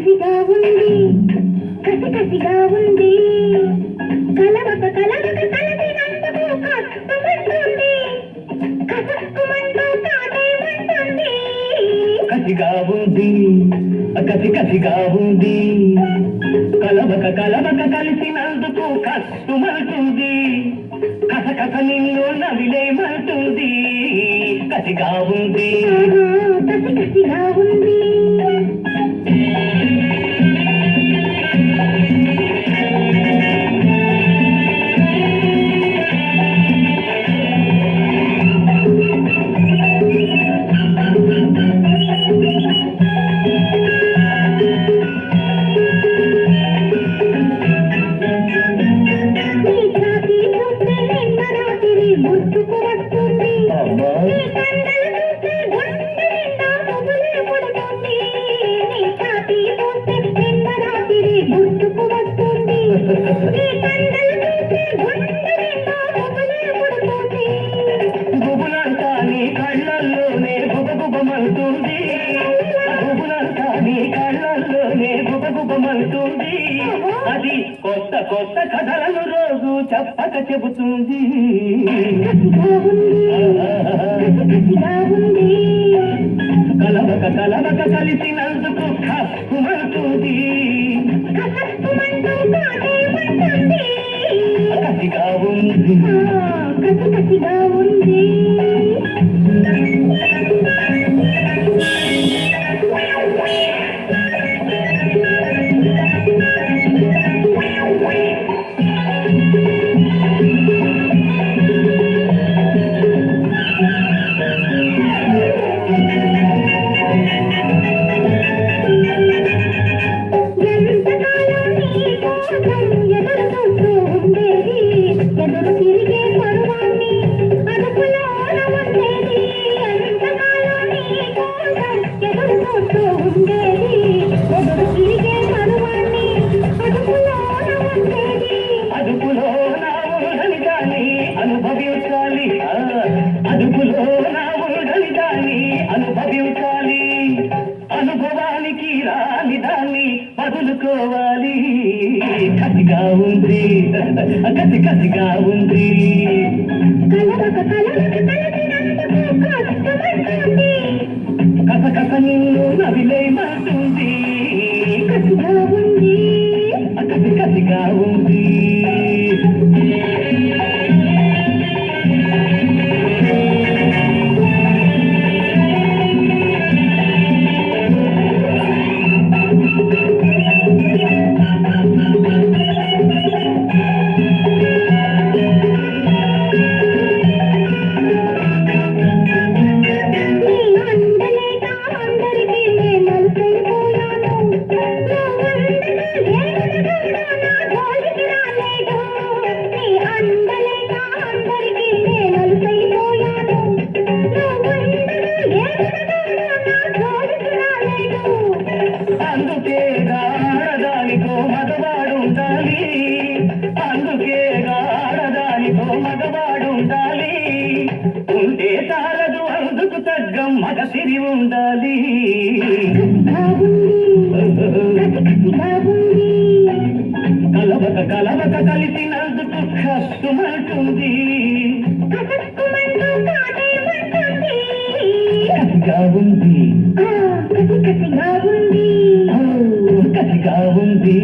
కసిగా ఉంది కసి కసిగా ఉంది కలవక కలవక కలసినందుకు కష్టమంటుంది కసక్కుమంటూ కాటేమంటుంది కసిగా ఉంది కసి కసిగా ఉంది కలవక కలవక కలిసినందుకు కష్టమంటుంది కసకస నిన్ను నవిలేమంటుంది కసిగా ఉంది కసి కసిగా ఉంది గుబులంతా నీ కళ్ళల్లోనే గుబగుబమంటుంది గుబులంతా నీ కళ్ళల్లోనే గుబగుబమంటుంది అది కొత్త కొత్త కథలను రోజు చెప్పక చెబుతుంది కలవక కలవక కలిసినందుకు కక్కుమంటుంది కసిగా ఉంది కసి కసిగా ఉంది అదుపులో నా ఊడని దాన్ని అనుభవించాలి అదుపులో నా ఊడని దాన్ని అనుభవించాలి అనుభవానికి రాని దాన్ని వదులుకోవాలి కసిగా ఉంది కసి కసిగా ఉంది కసకస నిన్ను నవిలేమంటుంది కసిగా ఉంది కసి కసిగా ఉంది అందుకే ఆడదానితో మగవాడుండాలి అందుకే ఆడదానితో మగవాడుండాలి ఉంటే చాలదు అందుకు తగ్గ మగ సిరి ఉండాలి కలవక కలవక కలిసినందుకు కష్టమంటుంది కసిగా ఉంది కసిగా ఉంది కసిగా ఉంది